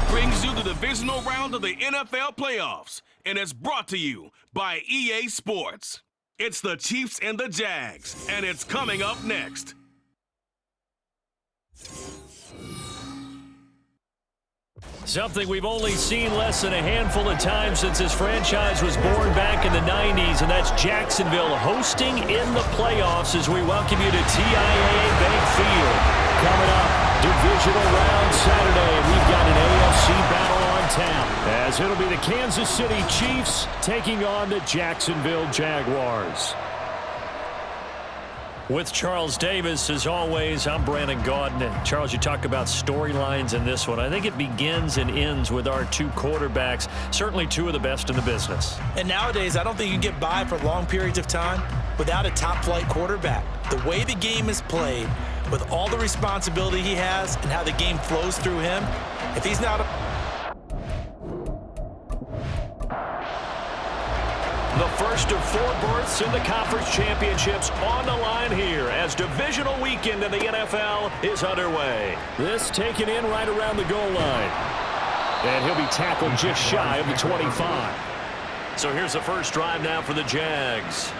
brings you the divisional round of the NFL playoffs, and it's brought to you by EA Sports. It's the Chiefs and the Jags, and it's coming up next. Something we've only seen less than a handful of times since this franchise was born back in the 90s, and that's Jacksonville hosting in the playoffs as we welcome you to TIAA Bank Field. Coming up, divisional round Saturday, and we've got an AFC battle on tap, as it'll be the Kansas City Chiefs taking on the Jacksonville Jaguars. With Charles Davis, as always, I'm Brandon Gaudin. And Charles, you talk about storylines in this one. I think it begins and ends with our two quarterbacks, certainly two of the best in the business. And nowadays, I don't think you can get by for long periods of time without a top-flight quarterback. The way the game is played, with all the responsibility he has and how the game flows through him, if he's not The first of four berths in the conference championships on the line here as divisional weekend in the NFL is underway. This taken in right around the goal line. And he'll be tackled just shy of the 25. So here's the first drive now for the Jags.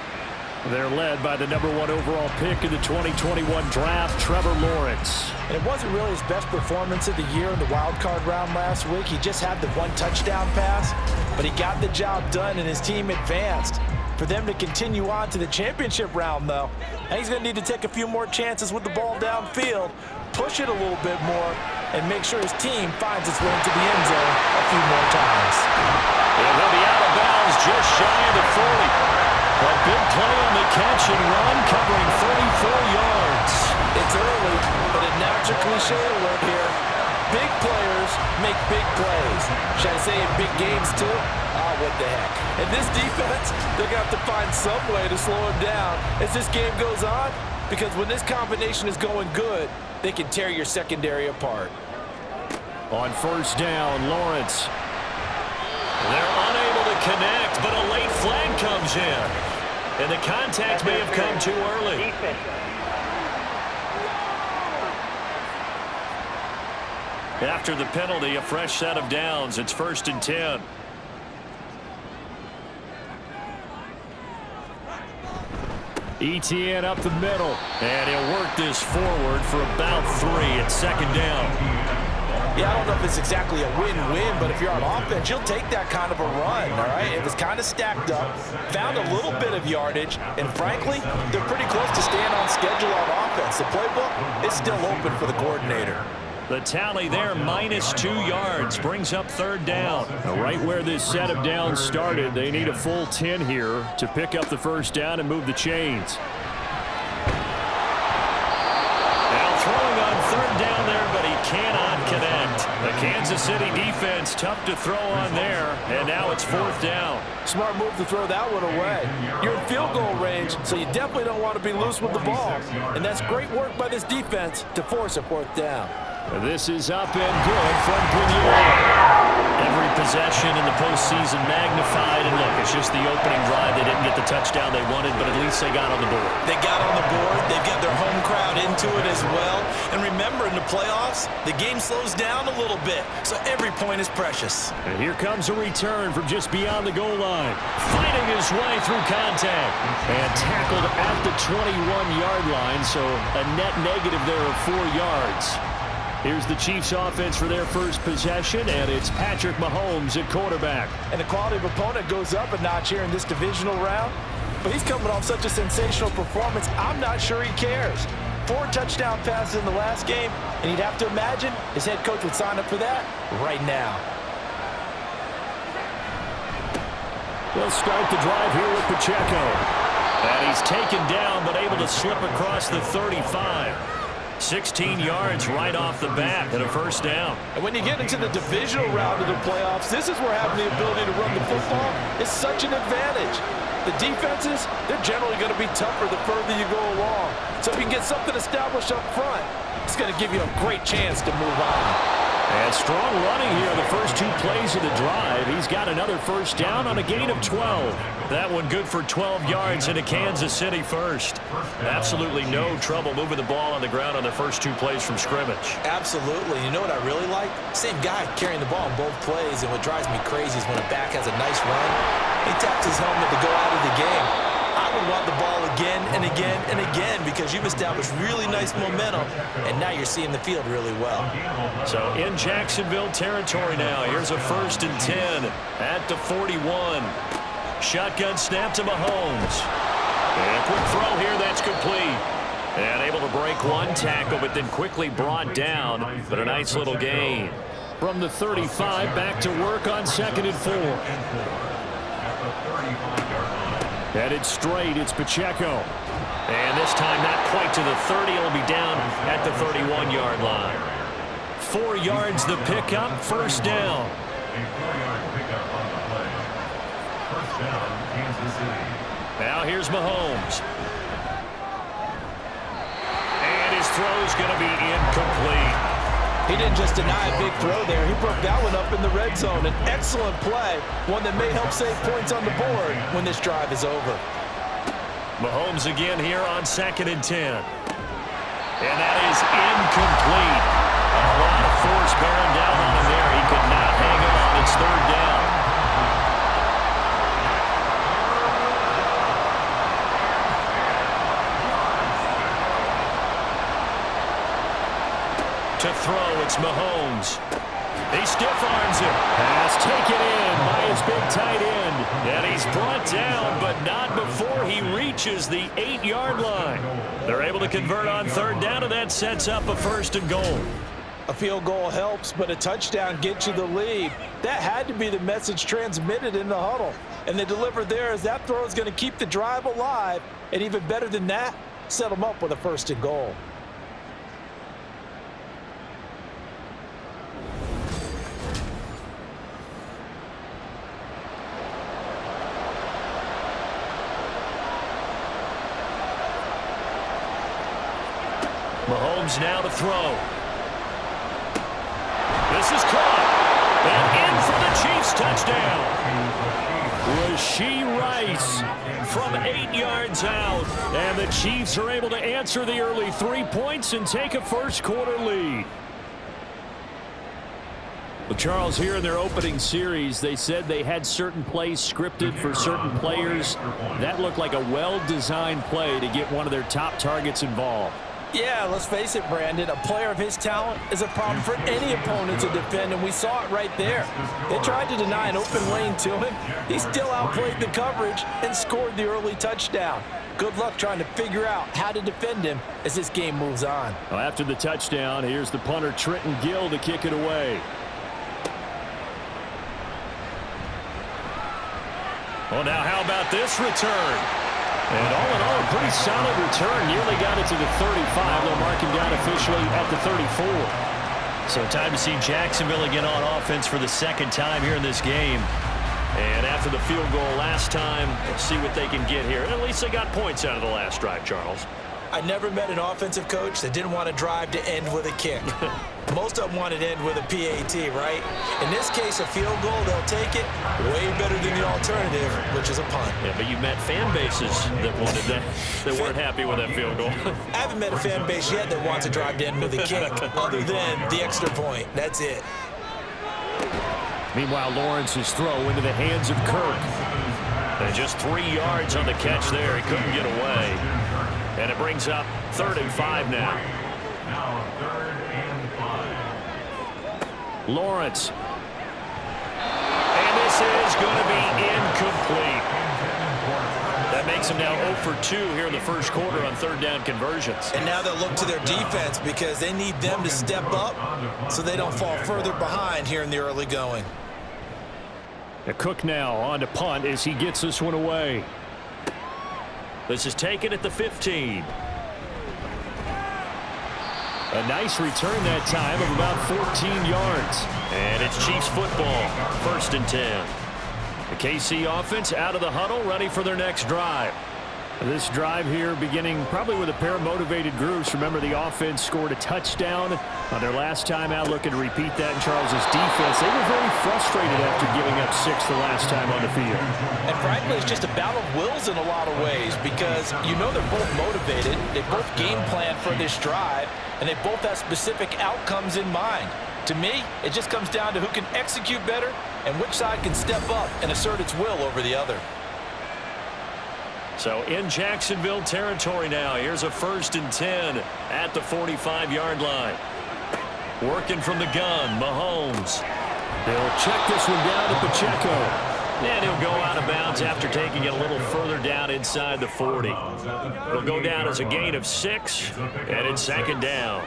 They're led by the #1 overall pick in the 2021 draft, Trevor Lawrence. And it wasn't really his best performance of the year in the wild card round last week. He just had the one touchdown pass, but he got the job done and his team advanced. For them to continue on to the championship round, though, he's going to need to take a few more chances with the ball downfield, push it a little bit more, and make sure his team finds its way into the end zone a few more times. And he'll be out of bounds just shy of the 40. A big play on the catch and run, covering 34 yards. It's early, but a natural cliche alert here. Big players make big plays. Should I say in big games too? Oh, what the heck. And this defense, they're going to have to find some way to slow him down as this game goes on, because when this combination is going good, they can tear your secondary apart. On first down, Lawrence. They're unable to connect, but a late flag comes in. And the contact may have come too early. After the penalty, a fresh set of downs. It's 1st and 10. ETN up the middle. And he'll work this forward for about 3 at 2nd down. Yeah, I don't know if it's exactly a win-win, but if you're on offense, you'll take that kind of a run, all right? It was kind of stacked up, found a little bit of yardage, and frankly, they're pretty close to staying on schedule on offense. The playbook is still open for the coordinator. The tally there, -2 yards, brings up 3rd down. Right where this set of downs started, they need a full 10 here to pick up the 1st down and move the chains. Now throwing on 3rd down there, but he cannot connect. The Kansas City defense tough to throw on there, and now it's 4th down. Smart move to throw that one away. You're in field goal range, so you definitely don't want to be loose with the ball. And that's great work by this defense to force a 4th down. This is up and good from Grenier. Every possession in the postseason magnified, and look, it's just the opening drive. They didn't get the touchdown they wanted, but at least they got on the board. They got on the board. They've got their home crowd into it as well. And remember, in the playoffs, the game slows down a little bit, so every point is precious. And here comes a return from just beyond the goal line. Fighting his way through contact. And tackled at the 21-yard line, so a net negative there of 4 yards. Here's the Chiefs offense for their first possession, and it's Patrick Mahomes at quarterback. And the quality of opponent goes up a notch here in this divisional round, but he's coming off such a sensational performance, I'm not sure he cares. 4 touchdown passes in the last game, and you'd have to imagine his head coach would sign up for that right now. They'll start the drive here with Pacheco. And he's taken down, but able to slip across the 35. 16 yards right off the bat and a 1st down. And when you get into the divisional round of the playoffs, this is where having the ability to run the football is such an advantage. The defenses, they're generally going to be tougher the further you go along. So if you can get something established up front, it's going to give you a great chance to move on. And strong running here the first 2 plays of the drive. He's got another first down on a gain of 12. That one good for 12 yards into Kansas City first. Absolutely no trouble moving the ball on the ground on the first 2 plays from scrimmage. Absolutely. You know what I really like? Same guy carrying the ball in both plays, and what drives me crazy is when a back has a nice run, he taps his helmet to go out of the game. I would want the ball again and again and again because you've established really nice momentum, and now you're seeing the field really well. So in Jacksonville territory now, here's a 1st and 10 at the 41. Shotgun snap to Mahomes. And a quick throw here, that's complete. And able to break 1 tackle, but then quickly brought down, but a nice little gain. From the 35, back to work on 2nd and 4. Headed straight, it's Pacheco. And this time not quite to the 30. It'll be down at the 31-yard line. 4 yards the pickup, 1st down. Now here's Mahomes. And his throw's going to be incomplete. He didn't just deny a big throw there. He broke that one up in the red zone. An excellent play, one that may help save points on the board when this drive is over. Mahomes again here on 2nd and 10. And that is incomplete. A lot of force bearing down on him there. He could not hang on. It's 3rd down. To throw, it's Mahomes. He stiff arms it. Pass taken in by his big tight end. And he's brought down, but not before he reaches the 8-yard line. They're able to convert on 3rd down, and that sets up a 1st and goal. A field goal helps, but a touchdown gets you the lead. That had to be the message transmitted in the huddle. And they delivered there as that throw is going to keep the drive alive. And even better than that, set them up with a 1st and goal. Mahomes now to throw. This is caught. And in for the Chiefs touchdown. Rashee Rice from 8 yards out. And the Chiefs are able to answer the early 3 points and take a first-quarter lead. Well, Charles, here in their opening series, they said they had certain plays scripted for certain players. That looked like a well-designed play to get one of their top targets involved. Yeah, let's face it, Brandon. A player of his talent is a problem for any opponent to defend, and we saw it right there. They tried to deny an open lane to him. He still outplayed the coverage and scored the early touchdown. Good luck trying to figure out how to defend him as this game moves on. Well, after the touchdown, here's the punter Trenton Gill to kick it away. Well, now how about this return? And all in all, a pretty solid return. Nearly got it to the 35. They'll mark him down officially at the 34. So time to see Jacksonville again on offense for the 2nd time here in this game. And after the field goal last time, let's see what they can get here. At least they got points out of the last drive, Charles. I never met an offensive coach that didn't want to drive to end with a kick. Most of them wanted to end with a PAT, right? In this case, a field goal, they'll take it way better than the alternative, which is a punt. Yeah, but you met fan bases that wanted that, that weren't happy with that field goal. I haven't met a fan base yet that wants to drive to end with a kick, other than the extra point. That's it. Meanwhile, Lawrence's throw into the hands of Kirk. And just 3 yards on the catch there. He couldn't get away. And it brings up 3rd and 5 now. Lawrence. And this is going to be incomplete. That makes him now 0 for 2 here in the first quarter on 3rd down conversions. And now they'll look to their defense because they need them to step up so they don't fall further behind here in the early going. Cook now on to punt as he gets this one away. This is taken at the 15. A nice return that time of about 14 yards. And it's Chiefs football, 1st and 10. The KC offense out of the huddle, ready for their next drive. This drive here beginning probably with a pair of motivated groups. Remember, the offense scored a touchdown on their last time out, looking to repeat that in Charles's defense. They were very frustrated after giving up 6 the last time on the field. And frankly, it's just a battle of wills in a lot of ways because you know they're both motivated. They both game plan for this drive, and they both have specific outcomes in mind. To me, it just comes down to who can execute better and which side can step up and assert its will over the other. So in Jacksonville territory now, here's a 1st and 10 at the 45-yard line. Working from the gun, Mahomes. They'll check this one down to Pacheco. And he'll go out of bounds after taking it a little further down inside the 40. It'll go down as a gain of 6, and it's 2nd down.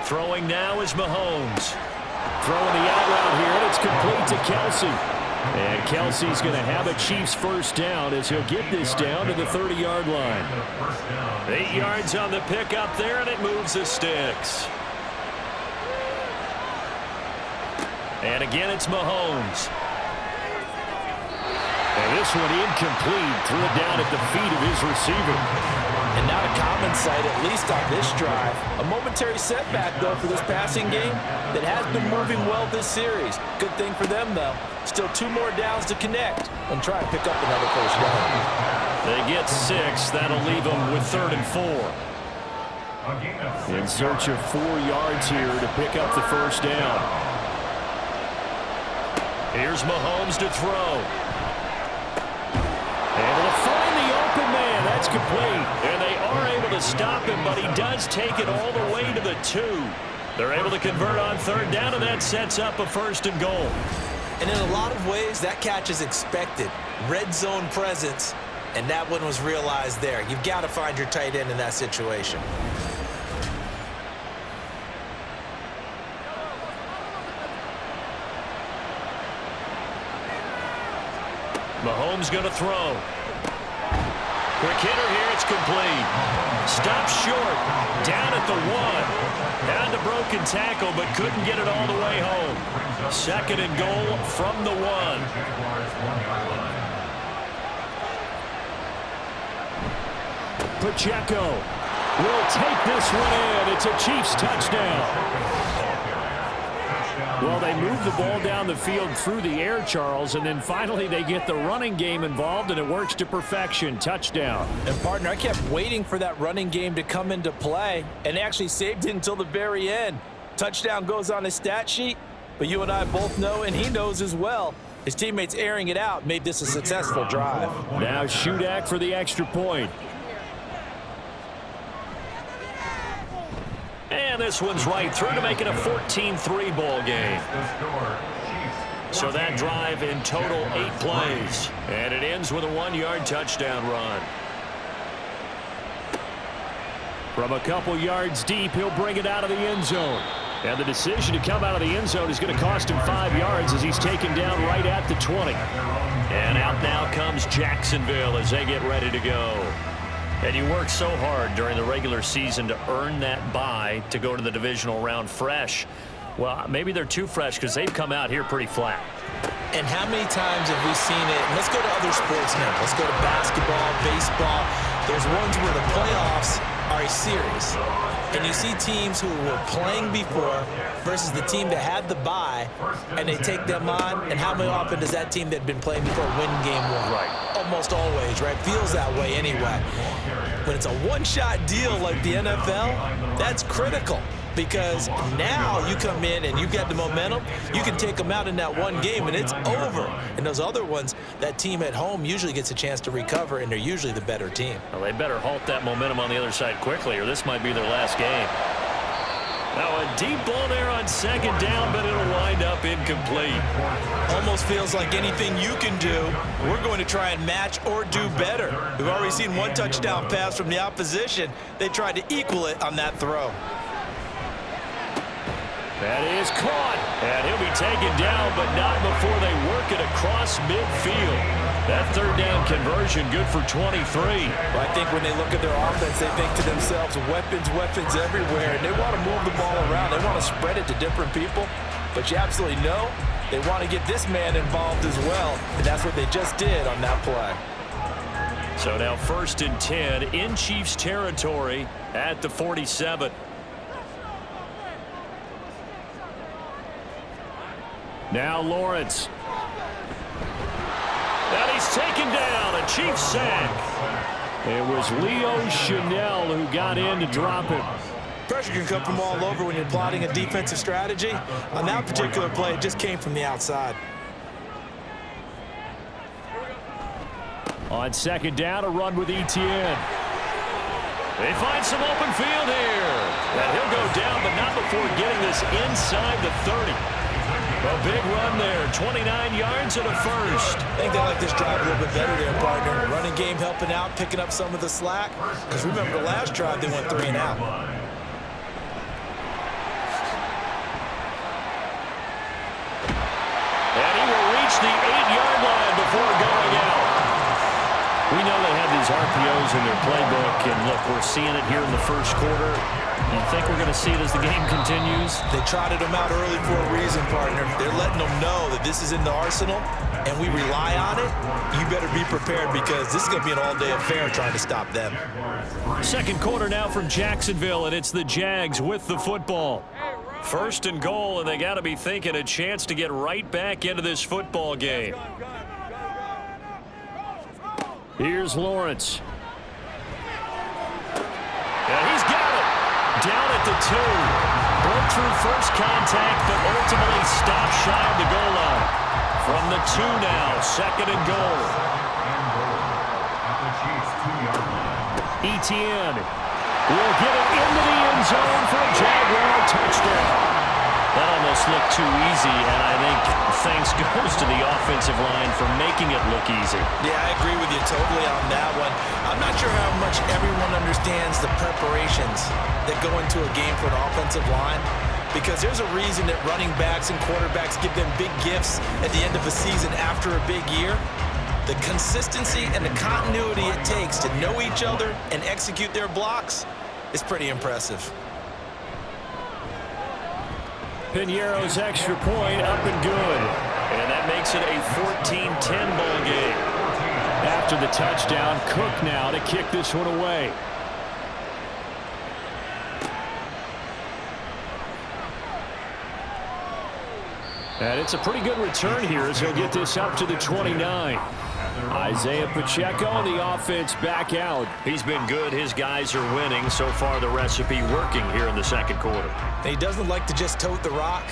Throwing now is Mahomes. Throwing the out route here, and it's complete to Kelsey. And Kelsey's going to have a Chiefs 1st down as he'll get this down to the 30-yard line. 8 yards on the pickup there, and it moves the sticks. And again, it's Mahomes. And this one incomplete. Threw it down at the feet of his receiver. And not a common sight, at least on this drive. A momentary setback, though, for this passing game that has been moving well this series. Good thing for them, though. Still 2 more downs to connect and try to pick up another 1st down. They get 6. That'll leave them with 3rd and 4. In search of 4 yards here to pick up the 1st down. Here's Mahomes to throw. Able to find the open man. That's complete. And they are able to stop him, but he does take it all the way to the 2. They're able to convert on 3rd down, and that sets up a 1st and goal. And in a lot of ways, that catch is expected. Red zone presence, and that one was realized there. You've got to find your tight end in that situation. Mahomes going to throw. Quick hitter here, it's complete. Stopped short, down at the 1. Had the broken tackle, but couldn't get it all the way home. 2nd and goal from the 1. Pacheco will take this one in. It's a Chiefs touchdown. Well, they move the ball down the field through the air, Charles, and then finally they get the running game involved, and it works to perfection. Touchdown. And, partner, I kept waiting for that running game to come into play, and actually saved it until the very end. Touchdown goes on his stat sheet, but you and I both know, and he knows as well, his teammates airing it out made this a successful drive. Now Shudak for the extra point. And this one's right through to make it a 14-3 ball game. So that drive in total 8 plays. And it ends with a 1-yard touchdown run. From a couple yards deep, he'll bring it out of the end zone. And the decision to come out of the end zone is going to cost him 5 yards as he's taken down right at the 20. And out now comes Jacksonville as they get ready to go. And you work so hard during the regular season to earn that bye to go to the divisional round fresh. Well, maybe they're too fresh because they've come out here pretty flat. And how many times have we seen it? Let's go to other sports now. Let's go to basketball, baseball. Those ones where the playoffs are a series. And you see teams who were playing before versus the team that had the bye, and they take them on. And how often does that team that had been playing before win game 1? Right. Almost always, right? Feels that way anyway. When it's a one-shot deal like the NFL, that's critical. Because now you come in and you get the momentum, you can take them out in that one game and it's over. And those other ones, that team at home usually gets a chance to recover, and they're usually the better team. Well, they better halt that momentum on the other side quickly, or this might be their last game. Now a deep ball there on 2nd down, but it'll wind up incomplete. Almost feels like anything you can do, we're going to try and match or do better. We've already seen one touchdown pass from the opposition. They tried to equal it on that throw. That is caught, and he'll be taken down, but not before they work it across midfield. That 3rd down conversion good for 23. Well, I think when they look at their offense, they think to themselves, weapons everywhere, and they want to move the ball around. They want to spread it to different people, but you absolutely know They want to get this man involved as well, and that's what they just did on that play. So now 1st and 10 in Chiefs territory at the 47. Now Lawrence. And he's taken down, a Chiefs sack. It was Leo Chanel who got in to drop him. Pressure can come from all over when you're plotting a defensive strategy. On that particular play, it just came from the outside. On 2nd down, a run with Etienne. They find some open field here. And he'll go down, but not before getting this inside the 30. A big run there, 29 yards and a first. I think they like this drive a little bit better there, partner. Running game helping out, picking up some of the slack. Because remember, the last drive, they went 3 and out. And he will reach the 8-yard line before going out. We know they have these RPOs in their playbook, and look, we're seeing it here in the first quarter. You think we're going to see it as the game continues? They trotted them out early for a reason, partner. They're letting them know that this is in the arsenal, and we rely on it. You better be prepared because this is going to be an all-day affair trying to stop them. 2nd quarter now from Jacksonville, and it's the Jags with the football. 1st and goal, and they got to be thinking a chance to get right back into this football game. Here's Lawrence. And he's got it. Down at the 2. Broke through first contact, but ultimately stopped shy of the goal line. From the 2 now, 2nd and goal. Etienne will get it into the end zone for a Jaguar touchdown. That almost looked too easy, and I think thanks goes to the offensive line for making it look easy. Yeah, I agree with you totally on that one. I'm not sure how much everyone understands the preparations that go into a game for an offensive line, because there's a reason that running backs and quarterbacks give them big gifts at the end of a season after a big year. The consistency and the continuity it takes to know each other and execute their blocks is pretty impressive. Piñeiro's extra point up and good. And that makes it a 14-10 ball game. After the touchdown, Cook now to kick this one away. And it's a pretty good return here as he'll get this up to the 29. Isiah Pacheco and the offense back out. He's been good. His guys are winning. So far, the recipe working here in the 2nd quarter. And he doesn't like to just tote the rock.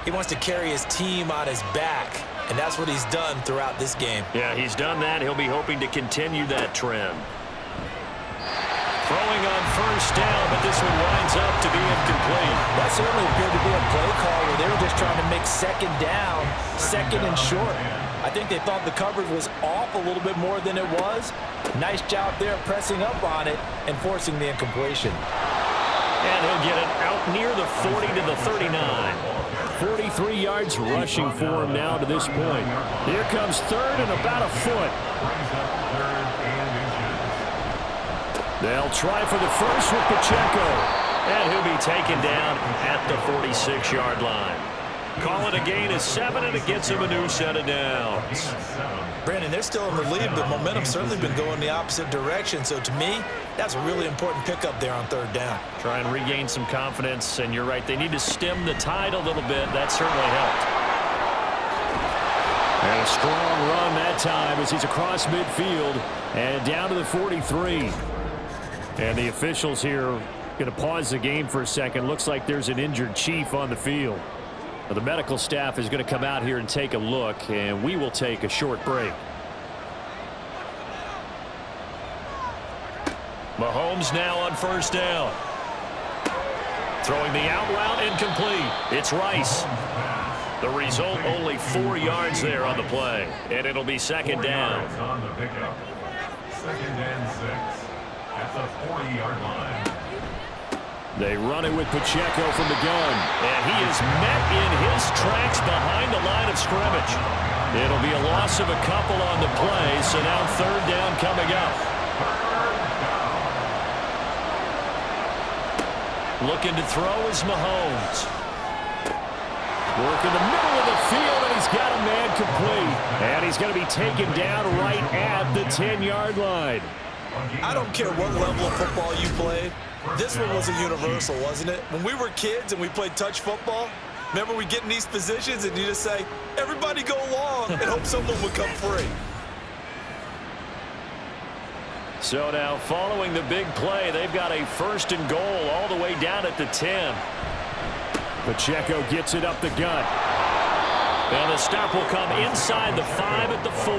He wants to carry his team on his back, and that's what he's done throughout this game. Yeah, he's done that. He'll be hoping to continue that trend. Throwing on 1st down, but this one winds up to be incomplete. That certainly appeared to be a play call where they were just trying to make 2nd down, 2nd and short. I think they thought the coverage was off a little bit more than it was. Nice job there pressing up on it and forcing the incompletion. And he'll get it out near the 40 to the 39. 43 yards rushing for him now to this point. Here comes 3rd and about a foot. They'll try for the first with Pacheco. And he'll be taken down at the 46-yard line. Call it a gain of 7, and it gets him a new set of downs. Brandon, they're still in the lead, but momentum's certainly been going the opposite direction. So to me, that's a really important pickup there on 3rd down. Try and regain some confidence, and you're right. They need to stem the tide a little bit. That certainly helped. And a strong run that time as he's across midfield and down to the 43. And the officials here going to pause the game for a second. Looks like there's an injured Chief on the field. Now, the medical staff is going to come out here and take a look, and we will take a short break. Mahomes now on 1st down. Throwing the out route incomplete. It's Rice. The result, only 4 yards there on the play, and it'll be 2nd down. On the pickup. 2nd and 6 at the 40-yard line. They run it with Pacheco from the gun, and he is met in his tracks behind the line of scrimmage. It'll be a loss of a couple on the play, so now 3rd down coming up. Looking to throw is Mahomes. Work in the middle of of the field, and he's got a man complete. And he's going to be taken down right at the 10-yard line. I don't care what level of football you played. This one was a universal, wasn't it? When we were kids and we played touch football, remember we get in these positions and you just say, everybody go long, and hope someone would come free. So now following the big play, they've got a 1st and goal all the way down at the 10. Pacheco gets it up the gut. And the stop will come inside the 5 at the 4.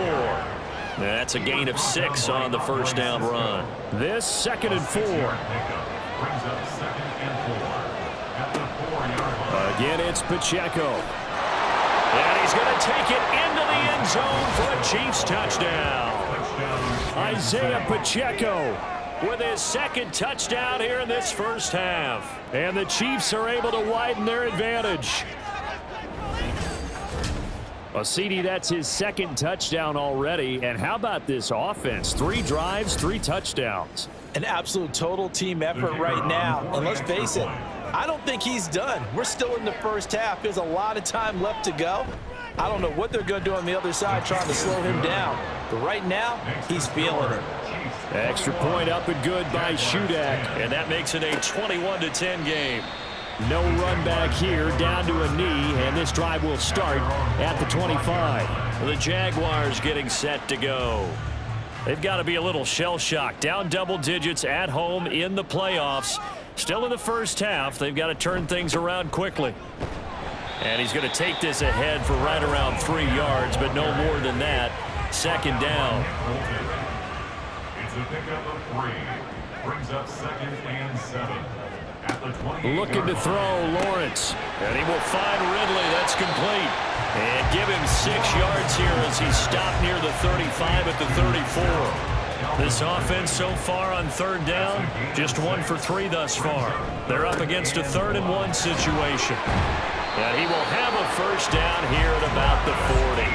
That's a gain of 6 on the first down run. This 2nd and 4. Again, it's Pacheco. And he's going to take it into the end zone for a Chiefs touchdown. Isiah Pacheco with his 2nd touchdown here in this first half. And the Chiefs are able to widen their advantage. Well, CD, that's his 2nd touchdown already. And how about this offense? 3 drives, 3 touchdowns. An absolute total team effort right now. And let's face it, I don't think he's done. We're still in the first half. There's a lot of time left to go. I don't know what they're going to do on the other side trying to slow him down. But right now, he's feeling it. Extra point up and good by Shudak. And that makes it a 21-10 game. No run back here, down to a knee, and this drive will start at the 25. The Jaguars getting set to go. They've got to be a little shell-shocked. Down double digits at home in the playoffs. Still in the first half. They've got to turn things around quickly. And he's going to take this ahead for right around 3 yards, but no more than that. 2nd down. It's a pickup of 3. Brings up 2nd and 7. Looking to throw, Lawrence. And he will find Ridley. That's complete. And give him 6 yards here as he stopped near the 35 at the 34. This offense so far on 3rd down, just 1 for 3 thus far. They're up against a 3rd and 1 situation. And he will have a 1st down here at about the 40.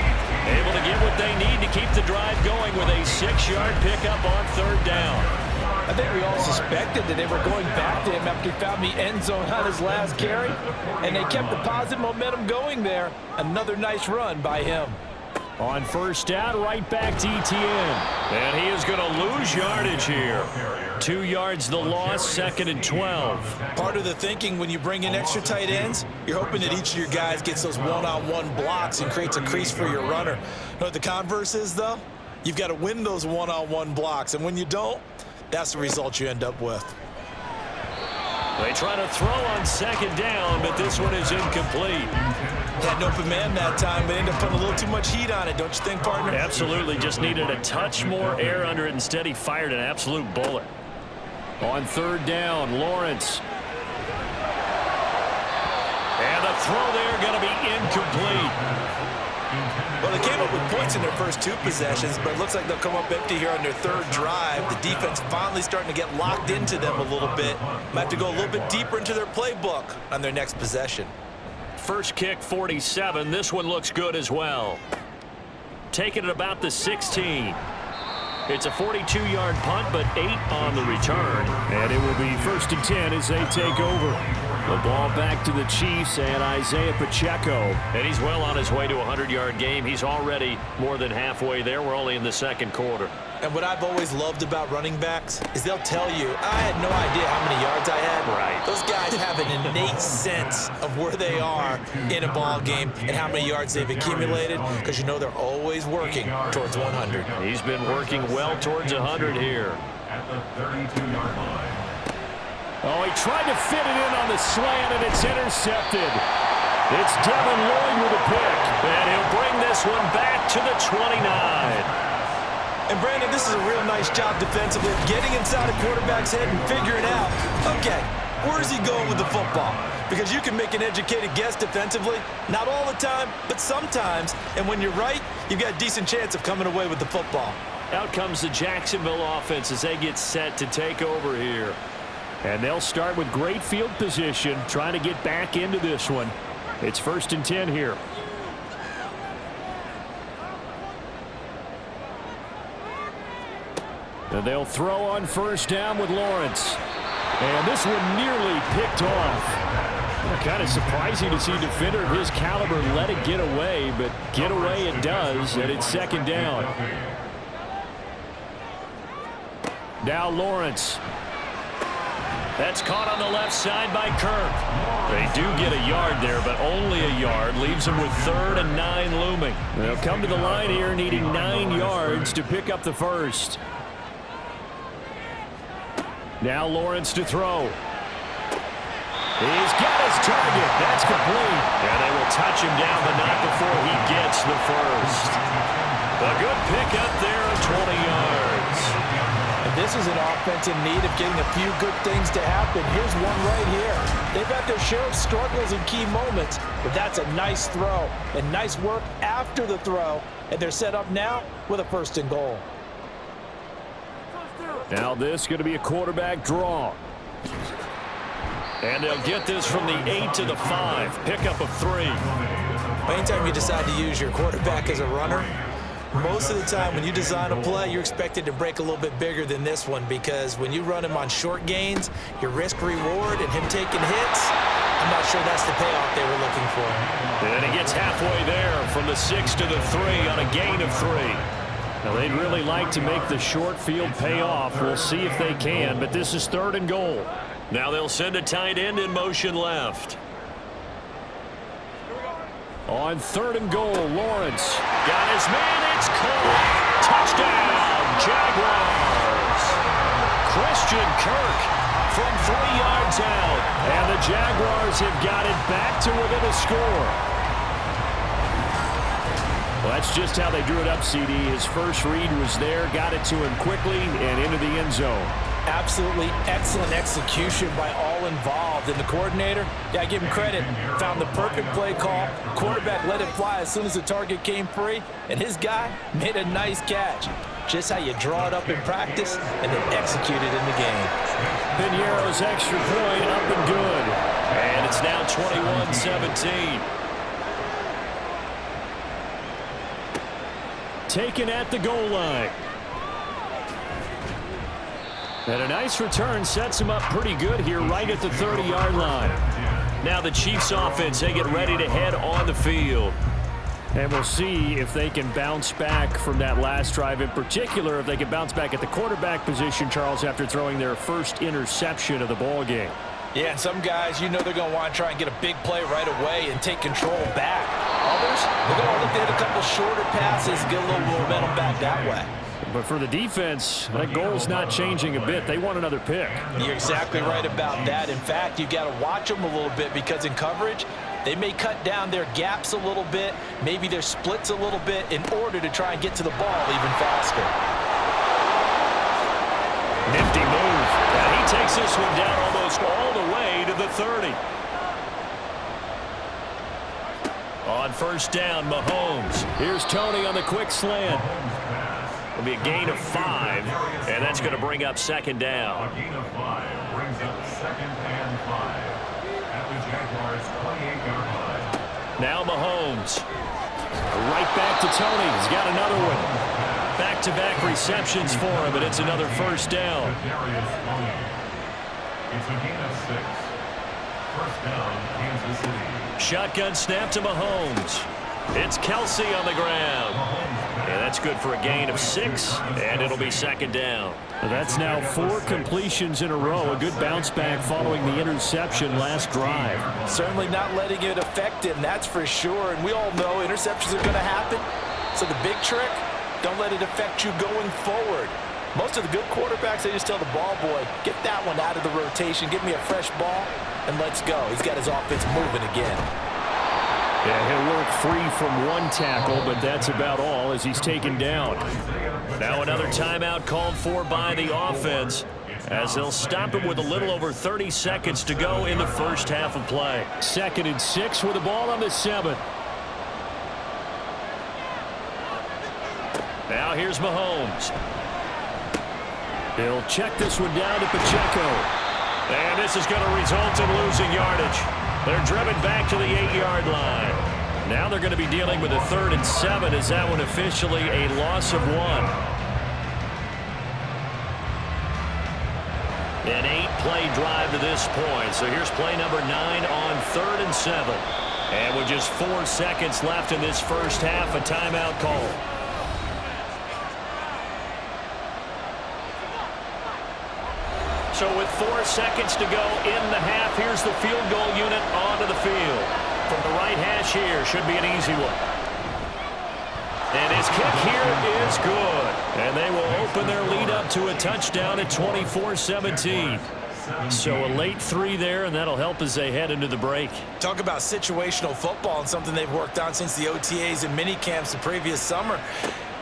Able to get what they need to keep the drive going with a 6-yard pickup on 3rd down. I think we all suspected that they were going back to him after he found the end zone on his last carry, and they kept the positive momentum going there. Another nice run by him. On 1st down, right back to ETN. And he is going to lose yardage here. 2 yards the loss, 2nd and 12. Part of the thinking when you bring in extra tight ends, you're hoping that each of your guys gets those one-on-one blocks and creates a crease for your runner. You know what the converse is, though? You've got to win those one-on-one blocks, and when you don't, that's the result you end up with. They try to throw on 2nd down, but this one is incomplete. Had an open man that time, but ended up putting a little too much heat on it, don't you think, partner? Absolutely. Just needed a touch more air under it. Instead, he fired an absolute bullet. On 3rd down, Lawrence. And the throw there going to be incomplete. Well, they came up with points in their first 2 possessions, but it looks like they'll come up empty here on their 3rd drive. The defense finally starting to get locked into them a little bit. Might have to go a little bit deeper into their playbook on their next possession. First kick, 47. This one looks good as well. Taking it about the 16. It's a 42-yard punt, but 8 on the return. And it will be 1st and 10 as they take over. The ball back to the Chiefs and Isiah Pacheco. And he's well on his way to a 100-yard game. He's already more than halfway there. We're only in the 2nd quarter. And what I've always loved about running backs is they'll tell you, I had no idea how many yards I had. Right. Those guys have an innate sense of where they are in a ball game and how many yards they've accumulated, because you know they're always working towards 100. He's been working well towards 100 here. At the 32-yard line. Oh, he tried to fit it in on the slant, and it's intercepted. It's Devin Lloyd with a pick. And he'll bring this one back to the 29. And Brandon, this is a real nice job defensively, getting inside a quarterback's head and figuring out, okay, where's he going with the football? Because you can make an educated guess defensively, not all the time, but sometimes. And when you're right, you've got a decent chance of coming away with the football. Out comes the Jacksonville offense as they get set to take over here. And they'll start with great field position, trying to get back into this one. It's 1st and 10 here. And they'll throw on 1st down with Lawrence. And this one nearly picked off. Kind of surprising to see a defender of his caliber let it get away, but get away it does, and it's second down. Now Lawrence. That's caught on the left side by Kirk. They do get a yard there, but only a yard. Leaves them with 3rd and 9 looming. They'll come to the line here needing 9 yards to pick up the first. Now Lawrence to throw. He's got his target. That's complete. And they will touch him down, but not before he gets the first. A good pickup there of 20 yards. And this is an offense in need of getting a few good things to happen. Here's one right here. They've had their share of struggles in key moments, but that's a nice throw and nice work after the throw. And they're set up now with a 1st and goal. Now this is going to be a quarterback draw. And they'll get this from the 8 to the 5. Pickup of 3. Anytime you decide to use your quarterback as a runner, most of the time when you design a play, you're expected to break a little bit bigger than this one, because when you run him on short gains, your risk-reward and him taking hits, I'm not sure that's the payoff they were looking for. And he gets halfway there from the 6 to the 3 on a gain of 3. Now, they'd really like to make the short field pay off. We'll see if they can, but this is 3rd and goal. Now they'll send a tight end in motion left. On 3rd and goal, Lawrence got his man. It's caught. Touchdown, Jaguars. Christian Kirk from 3 yards out. And the Jaguars have got it back to within a score. Well, that's just how they drew it up, CD. His first read was there, got it to him quickly, and into the end zone. Absolutely excellent execution by all involved. And the coordinator, yeah, I give him credit, found the perfect play call. Quarterback let it fly as soon as the target came free, and his guy made a nice catch. Just how you draw it up in practice and then execute it in the game. Piñeiro's extra point up and good. And it's now 21-17. Taken at the goal line. And a nice return sets him up pretty good here right at the 30-yard line. Now the Chiefs offense, they get ready to head on the field. And we'll see if they can bounce back from that last drive. In particular, if they can bounce back at the quarterback position, Charles, after throwing their first interception of the ball game. Yeah, and some guys, you know they're going to want to try and get a big play right away and take control back. Others, they're going to look at a couple shorter passes, get a little momentum back that way. But for the defense, that goal's not changing a bit. They want another pick. You're exactly right about that. In fact, you got to watch them a little bit, because in coverage, they may cut down their gaps a little bit, maybe their splits a little bit, in order to try and get to the ball even faster. Nifty move. And he takes this one down almost all the way to the 30. On first down, Mahomes. Here's Tony on the quick slant. It'll be a gain of 5, and that's going to bring up second down. A gain of 5 brings up 2nd and 5 at the Jaguars' 28-yard line. Now Mahomes. Right back to Tony. He's got another one. Back-to-back receptions for him, and it's another first down. It's a gain of 6. First down, Kansas City. Shotgun snap to Mahomes. It's Kelsey on the ground. And that's good for a gain of 6, and it'll be second down. That's now 4 completions in a row. A good bounce back following the interception last drive. Certainly not letting it affect him, that's for sure. And we all know interceptions are going to happen. So the big trick, don't let it affect you going forward. Most of the good quarterbacks, they just tell the ball boy, get that one out of the rotation, give me a fresh ball, and let's go. He's got his offense moving again. Yeah, he'll work free from one tackle, but that's about all as he's taken down. Now another timeout called for by the offense, as they'll stop him with a little over 30 seconds to go in the first half of play. 2nd and 6 with the ball on the 7. Now here's Mahomes. He'll check this one down to Pacheco. And this is going to result in losing yardage. They're driven back to the 8-yard line. Now they're going to be dealing with a 3rd and 7. Is that one officially a loss of 1? An 9-play drive to this point. So here's play number 9 on 3rd and 7. And with just 4 seconds left in this first half, a timeout call. So with 4 seconds to go in the half, here's the field goal unit onto the field. From the right hash here, should be an easy one. And his kick here is good. And they will open their lead up to a touchdown at 24-17. So a late 3 there, and that'll help as they head into the break. Talk about situational football and something they've worked on since the OTAs and mini camps the previous summer.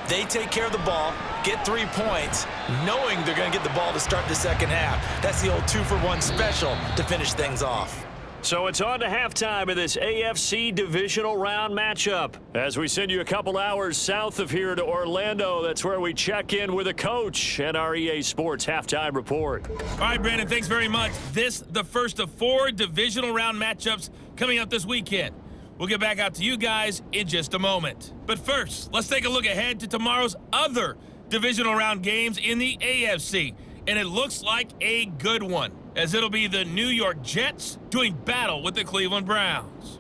They take care of the ball, get 3 points, knowing they're going to get the ball to start the second half. That's the old 2-for-1 special to finish things off. So it's on to halftime of this AFC Divisional Round matchup. As we send you a couple hours south of here to Orlando, that's where we check in with a coach and our EA Sports Halftime Report. All right, Brandon, thanks very much. This, the first of 4 Divisional Round matchups coming up this weekend. We'll get back out to you guys in just a moment. But first, let's take a look ahead to tomorrow's other Divisional Round games in the AFC. And it looks like a good one, as it'll be the New York Jets doing battle with the Cleveland Browns.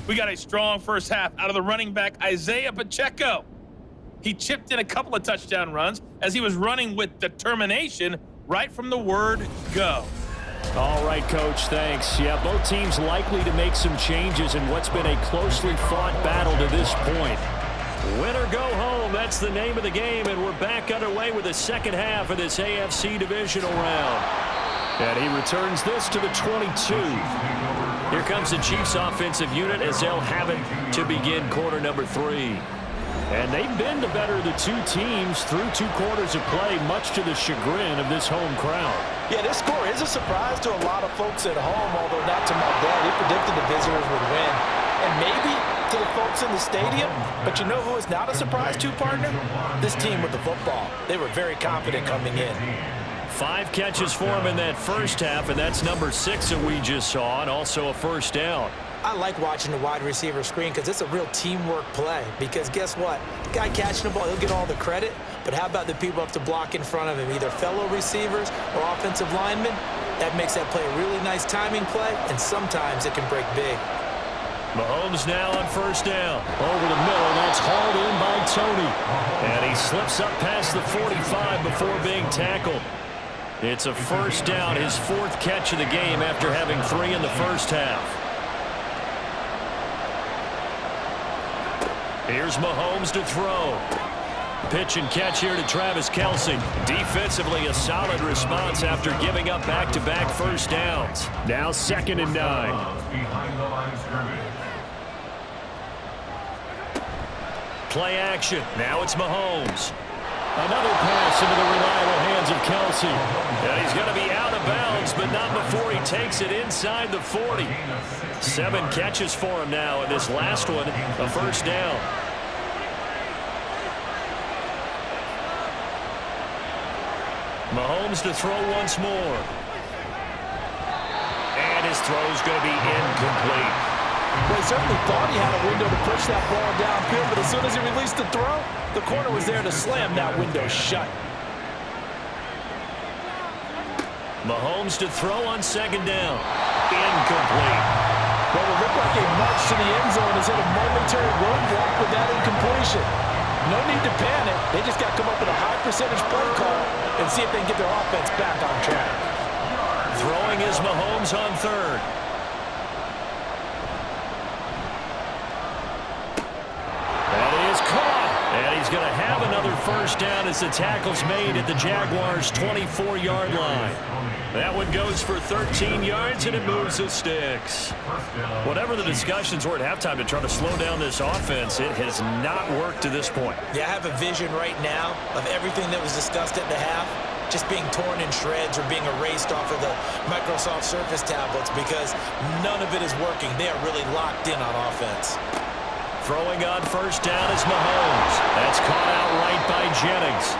We got a strong first half out of the running back, Isiah Pacheco. He chipped in a couple of touchdown runs as he was running with determination right from the word go. All right, Coach, thanks. Yeah, both teams likely to make some changes in what's been a closely fought battle to this point. Win or go home, that's the name of the game, and we're back underway with the second half of this AFC Divisional Round. And he returns this to the 22. Here comes the Chiefs offensive unit as they'll have it to begin quarter number 3. And they've been the better of the 2 teams through 2 quarters of play, much to the chagrin of this home crowd. Yeah, this score is a surprise to a lot of folks at home, although not to my dad. He predicted the visitors would win. And maybe to the folks in the stadium, but you know who is not a surprise to, partner? This team with the football. They were very confident coming in. 5 catches for him in that first half, and that's number 6 that we just saw, and also a first down. I like watching the wide receiver screen because it's a real teamwork play. Because guess what? The guy catching the ball, he'll get all the credit, but how about the people up to block in front of him, either fellow receivers or offensive linemen? That makes that play a really nice timing play, and sometimes it can break big. Mahomes now on first down. Over the middle, that's hauled in by Tony. And he slips up past the 45 before being tackled. It's a first down, his 4th catch of the game after having 3 in the first half. Here's Mahomes to throw. Pitch and catch here to Travis Kelce. Defensively, a solid response after giving up back-to-back first downs. Now 2nd and 9. Behind the line of scrimmage. Play action. Now it's Mahomes. Another pass into the reliable hands of Kelce. And he's going to be out of bounds, but not before he takes it inside the 40. 7 catches for him now, and this last one, a first down. Mahomes to throw once more. And his throw's going to be incomplete. Well, he certainly thought he had a window to push that ball downfield, but as soon as he released the throw, the corner was there to slam that window shut. Mahomes to throw on 2nd down. Incomplete. Well, it looked like a march to the end zone has hit a momentary roadblock with that incompletion. No need to panic. They just got to come up with a high percentage play call and see if they can get their offense back on track. Throwing is Mahomes on 3rd. That is caught. And he's going to have another first down as the tackle's made at the Jaguars' 24-yard line. That one goes for 13 yards, and it moves the sticks. Whatever the discussions were at halftime to try to slow down this offense, it has not worked to this point. Yeah, I have a vision right now of everything that was discussed at the half just being torn in shreds or being erased off of the Microsoft Surface tablets because none of it is working. They are really locked in on offense. Throwing on first down is Mahomes. That's caught out right by Jennings.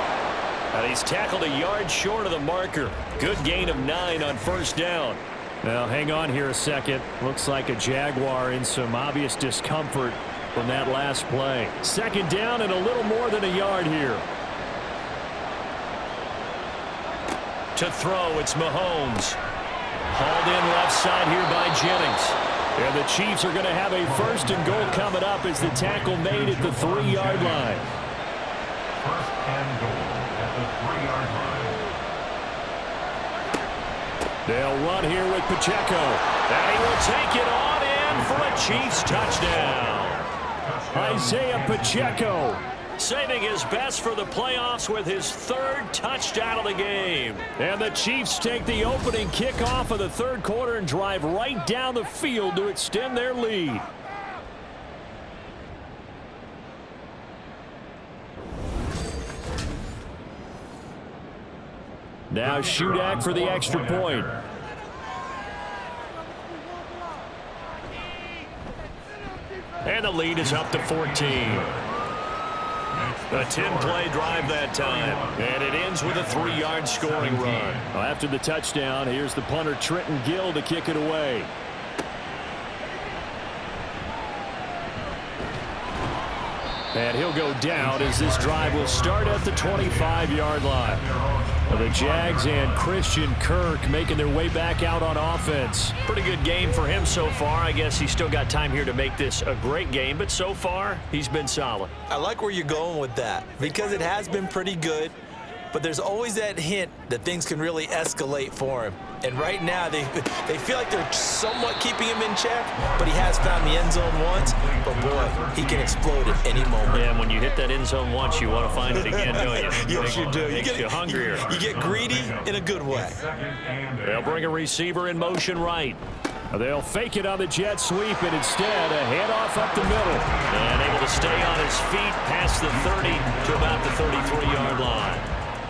And he's tackled a yard short of the marker. Good gain of 9 on first down. Now, hang on here a second. Looks like a Jaguar in some obvious discomfort from that last play. 2nd down and a little more than a yard here. To throw, it's Mahomes. Hauled in left side here by Jennings. And the Chiefs are going to have a 1st and goal coming up as the tackle made at the 3-yard line. 1st and goal at the 3-yard line. They'll run here with Pacheco. And he will take it on in for a Chiefs touchdown. Isiah Pacheco saving his best for the playoffs with his 3rd touchdown of the game. And the Chiefs take the opening kickoff of the 3rd quarter and drive right down the field to extend their lead. Now Shudak for the extra point. And the lead is up to 14. A 10-play drive that time. And it ends with a 3-yard scoring run. Well, after the touchdown, here's the punter Trenton Gill to kick it away. And he'll go down as this drive will start at the 25-yard line. The Jags and Christian Kirk making their way back out on offense. Pretty good game for him so far. I guess he's still got time here to make this a great game, but so far he's been solid. I like where you're going with that because it has been pretty good, but there's always that hint that things can really escalate for him. And right now they feel like they're somewhat keeping him in check, but he has found the end zone once. But boy, he can explode at any moment. Yeah, and when you hit that end zone once, you want to find it again, don't you? Yes, you do. Makes you hungrier. You get greedy in a good way. They'll bring a receiver in motion right. They'll fake it on the jet sweep, and instead a handoff up the middle. And able to stay on his feet past the 30 to about the 33-yard line.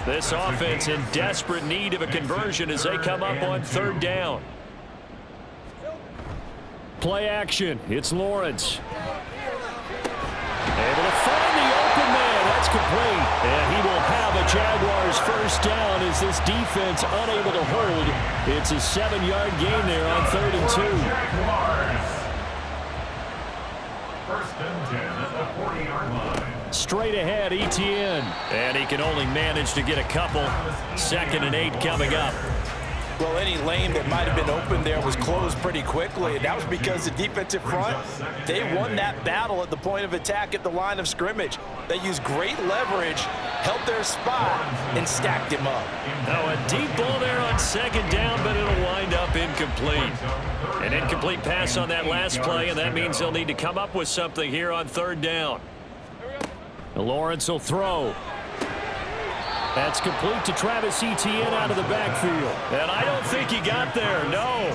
This offense in desperate need of a conversion as they come up on 3rd down. Play action. It's Lawrence. Able to find the open man. That's complete. And he will have a Jaguars 1st down as this defense unable to hold. It's a 7-yard gain there on 3rd and 2. Jaguars. 1st and 10 at the 40-yard line. Straight ahead, Etienne. And he can only manage to get a couple. 2nd and 8 coming up. Well, any lane that might have been open there was closed pretty quickly, and that was because the defensive front, they won that battle at the point of attack at the line of scrimmage. They used great leverage, held their spot, and stacked him up. Now a deep ball there on 2nd down, but it'll wind up incomplete. An incomplete pass on that last play, and that means they'll need to come up with something here on 3rd down. Lawrence will throw. That's complete to Travis Etienne out of the backfield. And I don't think he got there, no.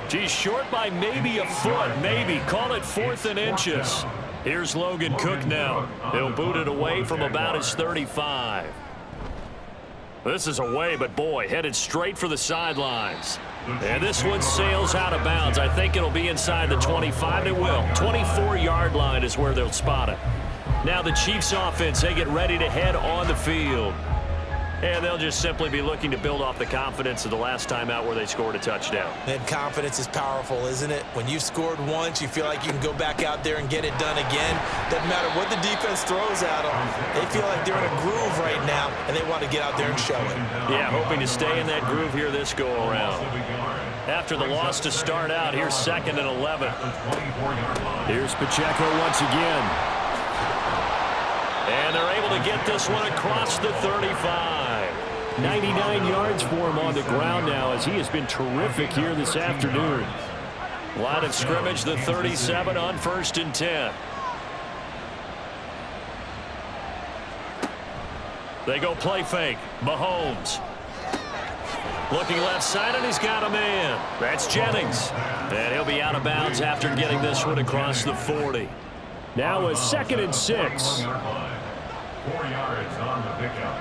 Geez, short by maybe a foot, maybe. Call it 4th and inches. Here's Logan Cook now. He'll boot it away from about his 35. This is away, but boy, headed straight for the sidelines. And this one sails out of bounds. I think it'll be inside the 25. It will. 24-yard line is where they'll spot it. Now the Chiefs offense, they get ready to head on the field. And they'll just simply be looking to build off the confidence of the last time out where they scored a touchdown. And confidence is powerful, isn't it? When you've scored once, you feel like you can go back out there and get it done again. Doesn't matter what the defense throws at them. They feel like they're in a groove right now, and they want to get out there and show it. Yeah, hoping to stay in that groove here this go-around. After the loss to start out, here's 2nd and 11. Here's Pacheco once again. And they're able to get this one across the 35. 99 yards for him on the ground now as he has been terrific here this afternoon. Line of scrimmage, the 37 on 1st and 10. They go play fake. Mahomes. Looking left side, and he's got a man. That's Jennings. And he'll be out of bounds after getting this one across the 40. Now a 2nd and 6. 4 yards on the pickup.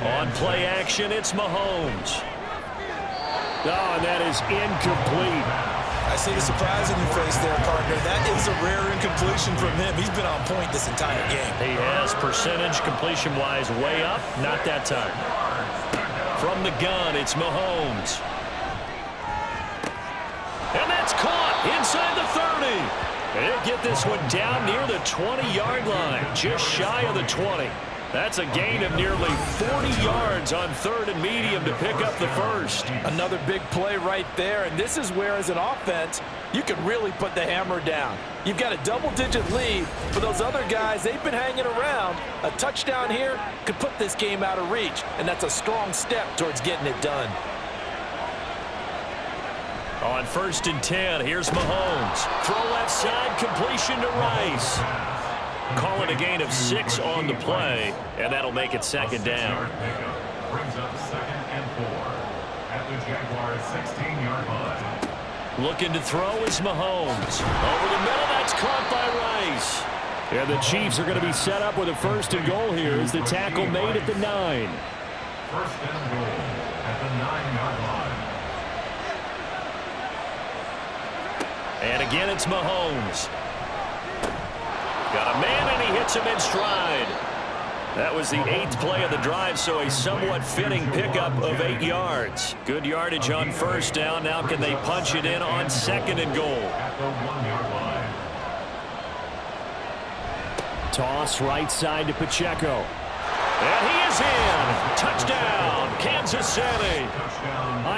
On play action, it's Mahomes. Oh, and that is incomplete. I see the surprise in your face there, partner. That is a rare incompletion from him. He's been on point this entire game. He has percentage completion-wise way up. Not that time. From the gun, it's Mahomes. And that's caught inside the 30. He'll get this one down near the 20-yard line, just shy of the 20. That's a gain of nearly 40 yards on 3rd and medium to pick up the first. Another big play right there, and this is where, as an offense, you can really put the hammer down. You've got a double-digit lead. For those other guys, they've been hanging around. A touchdown here could put this game out of reach, and that's a strong step towards getting it done. On 1st and 10, here's Mahomes. Throw left side, completion to Rice. Call it a gain of 6 on the play, and that'll make it 2nd down. Brings up 2nd and 4 at the Jaguars' 16-yard line. Looking to throw is Mahomes. Over the middle, that's caught by Rice. And the Chiefs are going to be set up with a 1st and goal here as the tackle made at the 9. 1st and goal at the 9-yard line. And again, it's Mahomes. Got a man, and he hits him in stride. That was the 8th play of the drive, so a somewhat fitting pickup of 8 yards. Good yardage on 1st down. Now can they punch it in on 2nd and goal? At the 1-yard line. Toss right side to Pacheco. And he is in. Touchdown, Kansas City.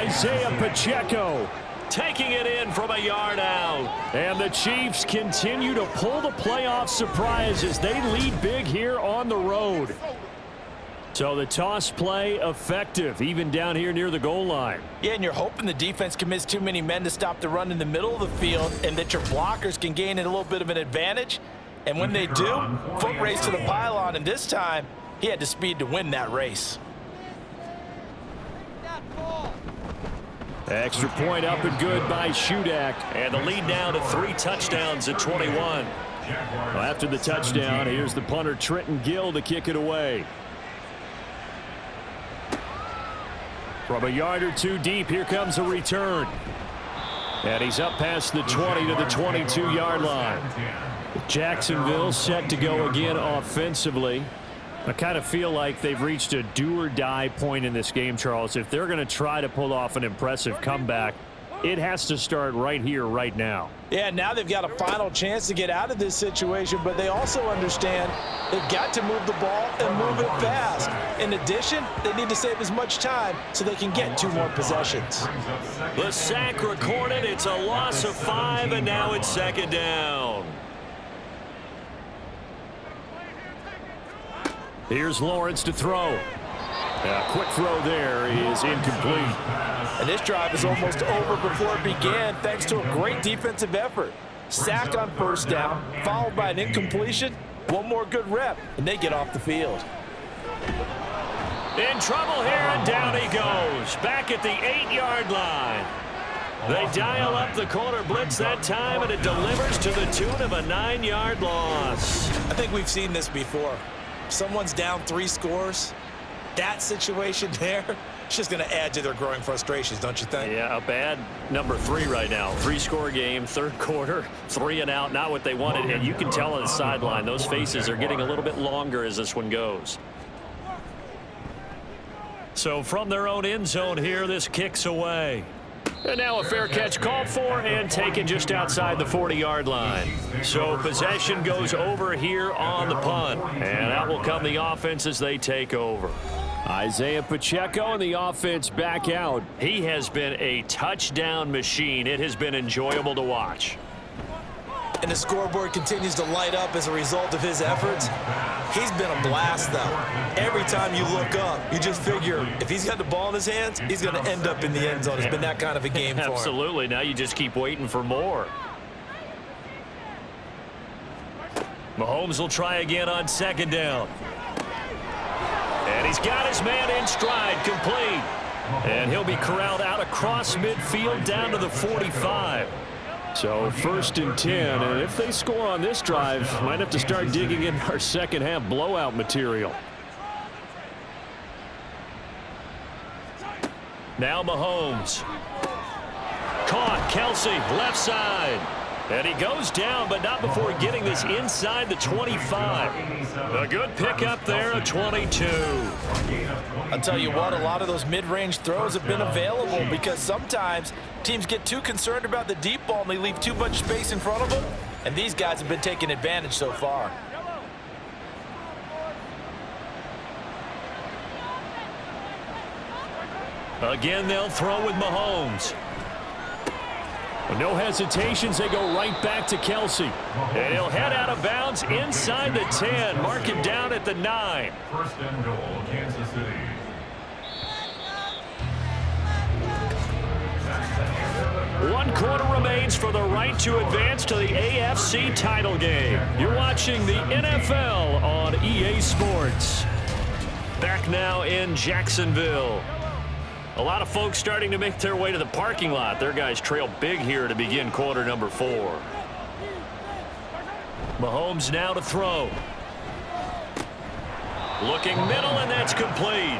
Isiah Pacheco taking it in from a yard out. And the Chiefs continue to pull the playoff surprise as they lead big here on the road. So the toss play effective, even down here near the goal line. Yeah, and you're hoping the defense commits too many men to stop the run in the middle of the field and that your blockers can gain a little bit of an advantage. And when they do, foot race to the pylon, and this time he had the speed to win that race. Extra point up and good by Shudak. And the lead now to 3 touchdowns at 21. Well, after the touchdown, here's the punter Trenton Gill to kick it away. From a yard or 2 deep, here comes a return. And he's up past the 20 to the 22-yard line. Jacksonville set to go again offensively. I kind of feel like they've reached a do-or-die point in this game, Charles. If they're going to try to pull off an impressive comeback, it has to start right here, right now. Yeah, now they've got a final chance to get out of this situation, but they also understand they've got to move the ball and move it fast. In addition, they need to save as much time so they can get 2 more possessions. The sack recorded. It's a loss of 5, and now it's 2nd down. Here's Lawrence to throw. A quick throw there is incomplete. And this drive is almost over before it began thanks to a great defensive effort. Sack on 1st down, followed by an incompletion. 1 more good rep, and they get off the field. In trouble here, and down he goes. Back at the 8-yard line. They dial up the corner blitz that time, and it delivers to the tune of a 9-yard loss. I think we've seen this before. Someone's down 3 scores, that situation there, it's just going to add to their growing frustrations, don't you think? Yeah, a bad number 3 right now. 3-score game, 3rd quarter, 3 and out, not what they wanted. And you can tell on the sideline, those faces are getting a little bit longer as this one goes. So from their own end zone here, this kicks away. And now a fair catch called for and taken just outside the 40-yard line. So possession goes over here on the punt. And out will come the offense as they take over. Isiah Pacheco and the offense back out. He has been a touchdown machine. It has been enjoyable to watch. And the scoreboard continues to light up as a result of his efforts. He's been a blast, though. Every time you look up, you just figure if he's got the ball in his hands, he's going to end up in the end zone. It's been that kind of a game for him. Absolutely. Now you just keep waiting for more. Mahomes will try again on 2nd down. And he's got his man in stride, complete. And he'll be corralled out across midfield down to the 45. So 1st and 10, and if they score on this drive, might have to start digging in our second half blowout material. Now Mahomes. Caught, Kelsey, left side. And he goes down, but not before getting this inside the 25. A good pickup there, a 22. I'll tell you what, a lot of those mid-range throws have been available because sometimes teams get too concerned about the deep ball and they leave too much space in front of them, and these guys have been taking advantage so far. Again, they'll throw with Mahomes. No hesitations, they go right back to Kelsey. And he'll head out of bounds inside the 10. Mark him down at the 9. First and goal, Kansas City. One quarter remains for the right to advance to the AFC title game. You're watching the NFL on EA Sports. Back now in Jacksonville. A lot of folks starting to make their way to the parking lot. Their guys trail big here to begin quarter number 4. Mahomes now to throw. Looking middle, and that's complete.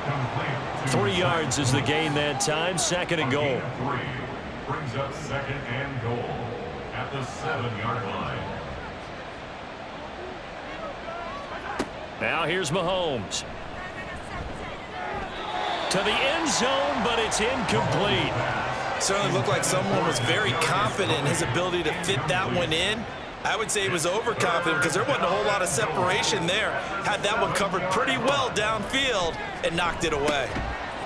3 yards is the gain that time. Second and goal. Brings up second and goal at the 7-yard line. Now here's Mahomes. To the end zone, but it's incomplete. Certainly looked like someone was very confident in his ability to fit that one in. I would say he was overconfident because there wasn't a whole lot of separation there. Had that one covered pretty well downfield and knocked it away.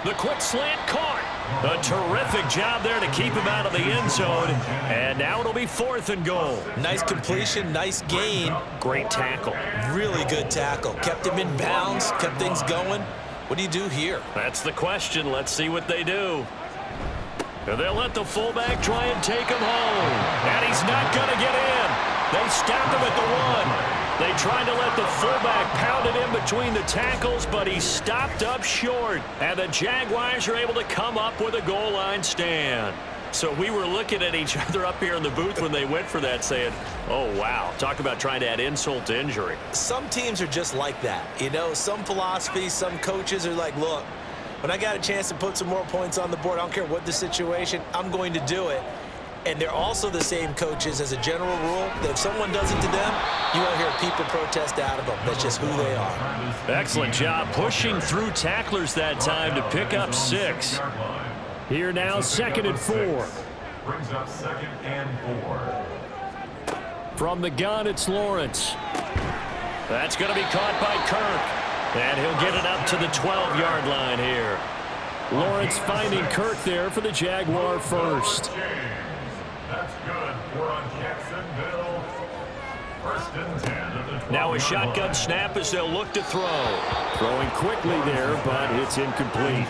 The quick slant caught. A terrific job there to keep him out of the end zone. And now it'll be 4th and goal. Nice completion, nice gain. Great tackle. Really good tackle. Kept him in bounds, kept things going. What do you do here? That's the question. Let's see what they do. And they'll let the fullback try and take him home. And he's not going to get in. They stop him at the 1. They tried to let the fullback pound it in between the tackles, but he stopped up short. And the Jaguars are able to come up with a goal line stand. So we were looking at each other up here in the booth when they went for that saying, oh, wow, talk about trying to add insult to injury. Some teams are just like that. You know, some philosophies, some coaches are like, look, when I got a chance to put some more points on the board, I don't care what the situation, I'm going to do it. And they're also the same coaches as a general rule that if someone does it to them, you won't hear people protest out of them. That's just who they are. Excellent job pushing through tacklers that time to pick up 6. Here now, 2nd and 4. Brings up 2nd and 4. From the gun, it's Lawrence. That's going to be caught by Kirk. And he'll get it up to the 12-yard line here. Lawrence finding Kirk there for the Jaguar first. That's good for Jacksonville. First and 10 at the 12. Now a shotgun snap as they'll look to throw. Throwing quickly there, but it's incomplete.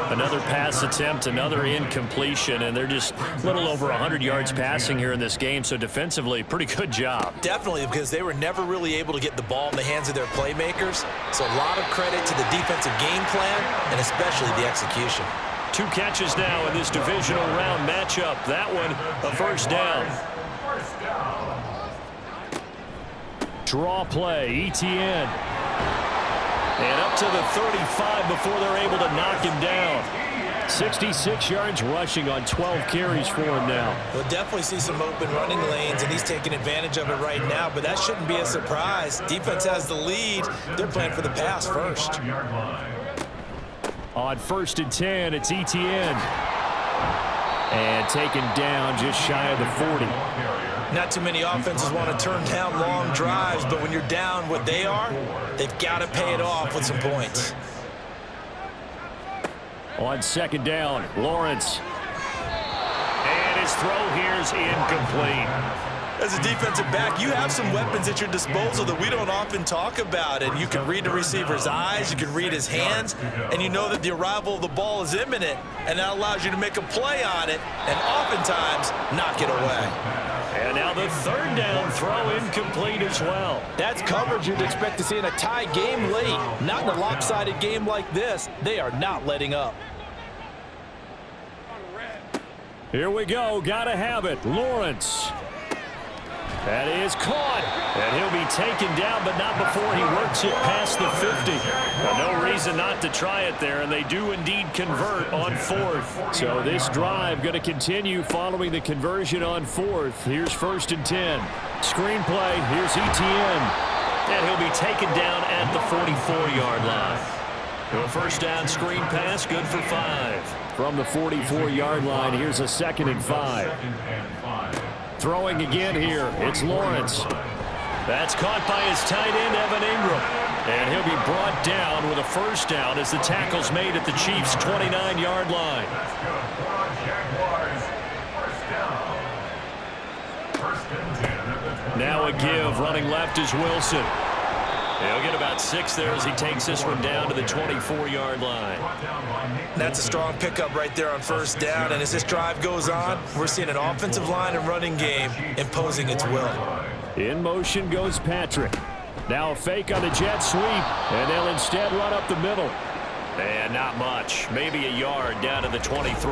Another pass attempt, another incompletion, and they're just a little over 100 yards passing here in this game, so defensively, pretty good job. Definitely, because they were never really able to get the ball in the hands of their playmakers, so a lot of credit to the defensive game plan and especially the execution. 2 catches now in this divisional round matchup. That one, a first down. Draw play, ETN. And up to the 35 before they're able to knock him down. 66 yards rushing on 12 carries for him now. We'll definitely see some open running lanes, and he's taking advantage of it right now, but that shouldn't be a surprise. Defense has the lead. They're playing for the pass first. On 1st and 10, it's ETN. And taken down just shy of the 40. Not too many offenses want to turn down long drives, but when you're down what they are, they've got to pay it off with some points. On 2nd down, Lawrence. And his throw here's incomplete. As a defensive back, you have some weapons at your disposal that we don't often talk about. And you can read the receiver's eyes, you can read his hands, and you know that the arrival of the ball is imminent, and that allows you to make a play on it and oftentimes knock it away. And now the 3rd down throw incomplete as well. That's coverage you'd expect to see in a tie game late. Not in a lopsided game like this. They are not letting up. Here we go. Gotta have it. Lawrence. That is caught. And he'll be taken down, but not before he works it past the 50. No reason not to try it there, and they do indeed convert on 4th. So this drive going to continue following the conversion on 4th. Here's 1st and 10. Screen play. Here's ETN. And he'll be taken down at the 44-yard line. A first down screen pass, good for 5. From the 44-yard line, here's a 2nd and 5. Throwing again here, it's Lawrence. That's caught by his tight end, Evan Ingram. And he'll be brought down with a first down as the tackle's made at the Chiefs' 29-yard line. That's good for Jaguars. First down. First and 10 at the 29. Now a give. Running left is Wilson. He'll get about 6 there as he takes this one down to the 24-yard line. That's a strong pickup right there on first down, and as this drive goes on, we're seeing an offensive line and running game imposing its will. In motion goes Patrick. Now a fake on the jet sweep, and they'll instead run up the middle. And not much. Maybe a yard down to the 23.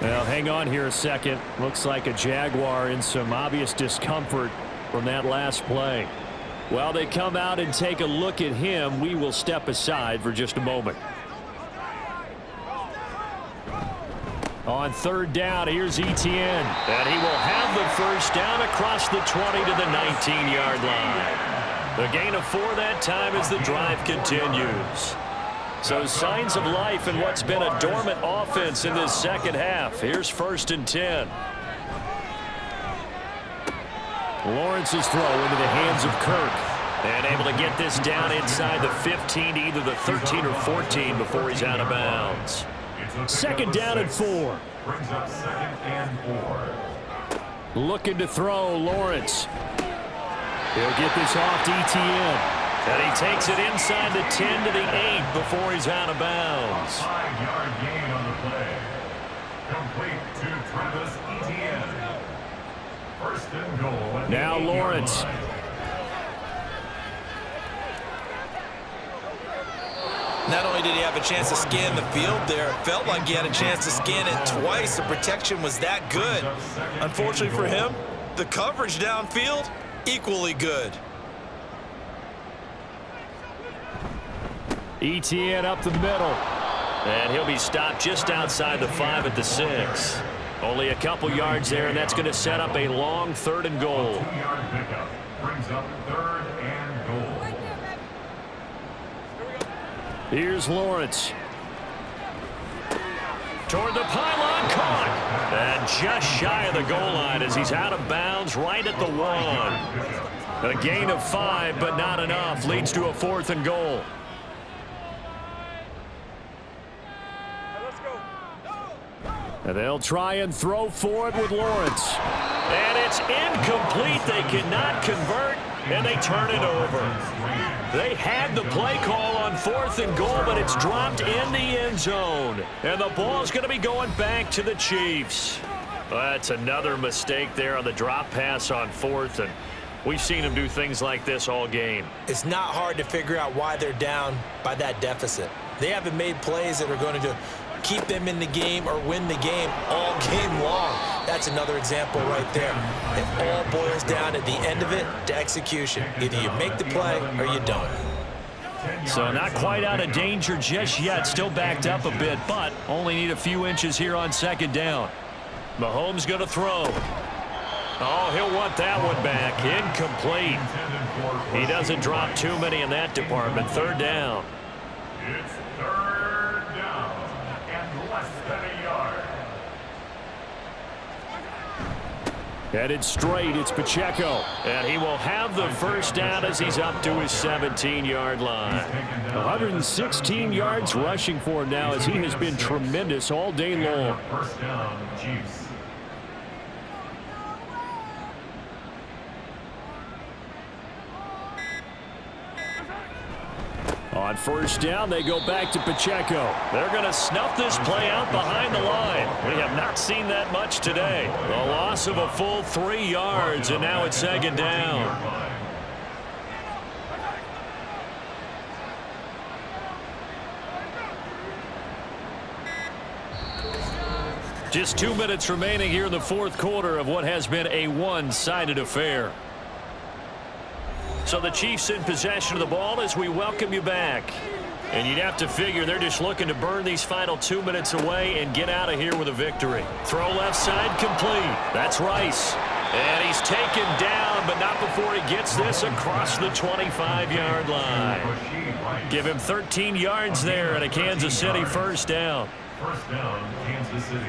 Well, hang on here a second. Looks like a Jaguar in some obvious discomfort from that last play. While they come out and take a look at him, we will step aside for just a moment. On third down, here's Etienne. And he will have the first down across the 20 to the 19-yard line. The gain of 4 that time as the drive continues. So signs of life in what's been a dormant offense in this second half. Here's first and 10. Lawrence's throw into the hands of Kirk. And able to get this down inside the 15 to either the 13 or 14 before he's out of bounds. Second down and 4. Brings up second and 4. Looking to throw, Lawrence. He'll get this off to Etienne. And he takes it inside the 10 to the 8 before he's out of bounds. 5-yard gain on the play. Complete to Travis Etienne. First and goal. Now Lawrence. Not only did he have a chance to scan the field there, it felt like he had a chance to scan it twice. The protection was that good. Unfortunately for him, the coverage downfield, equally good. Etienne up the middle. And he'll be stopped just outside the 5 at the 6. Only a couple yards there, and that's going to set up a long third and goal. 2-yard pickup brings up third and goal. Here's Lawrence. Toward the pylon, caught. And just shy of the goal line as he's out of bounds right at the 1. A gain of 5, but not enough. Leads to a 4th and goal. And they'll try and throw for it with Lawrence. And it's incomplete. They cannot convert, and they turn it over. They had the play call on 4th and goal, but it's dropped in the end zone. And the ball's going to be going back to the Chiefs. That's another mistake there on the drop pass on 4th, and we've seen them do things like this all game. It's not hard to figure out why they're down by that deficit. They haven't made plays that are going to keep them in the game or win the game all game long. That's another example right there. It all boils down at the end of it to execution. Either you make the play or you don't. So not quite out of danger just yet. Still backed up a bit, but only need a few inches here on second down. Mahomes going to throw. Oh, he'll want that one back. Incomplete. He doesn't drop too many in that department. Third down. It's third down and less than a yard. Headed straight, it's Pacheco. And he will have the first down as he's up to his 17-yard line. 116 yards rushing for him now as he has been tremendous all day long. First down, Chiefs. On first down, they go back to Pacheco. They're going to snuff this play out behind the line. We have not seen that much today. The loss of a full 3 yards, and now it's second down. Just 2 minutes remaining here in the fourth quarter of what has been a one-sided affair. So the Chiefs in possession of the ball as we welcome you back. And you'd have to figure they're just looking to burn these final 2 minutes away and get out of here with a victory. Throw left side complete. That's Rice. And he's taken down, but not before he gets this across the 25-yard line. Give him 13 yards there and a Kansas City first down. First down, Kansas City.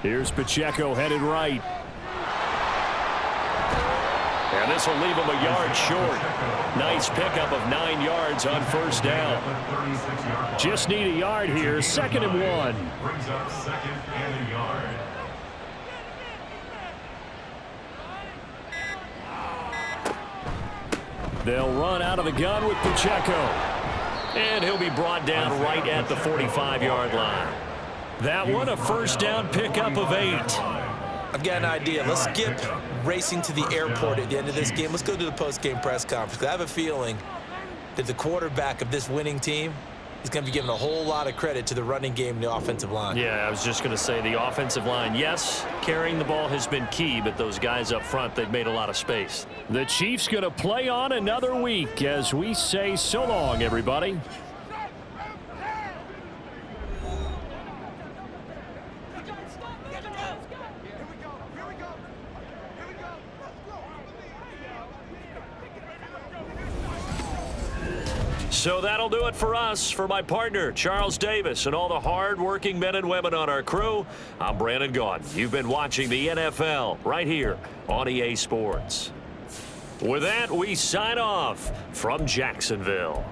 Here's Pacheco headed right. And this will leave him a yard short. Nice pickup of 9 yards on first down. Just need a yard here. 2nd and 1. Brings up 2nd and a yard. They'll run out of the gun with Pacheco. And he'll be brought down right at the 45-yard line. That one, a first down pickup of 8. I've got an idea. Let's skip racing to the airport at the end of this game. Let's go to the post-game press conference. I have a feeling that the quarterback of this winning team is going to be giving a whole lot of credit to the running game and the offensive line. Yeah, I was just going to say the offensive line. Yes, carrying the ball has been key, but those guys up front, they've made a lot of space. The Chiefs going to play on another week as we say so long, everybody. So that'll do it for us. For my partner, Charles Davis, and all the hard-working men and women on our crew, I'm Brandon Gaudin. You've been watching the NFL right here on EA Sports. With that, we sign off from Jacksonville.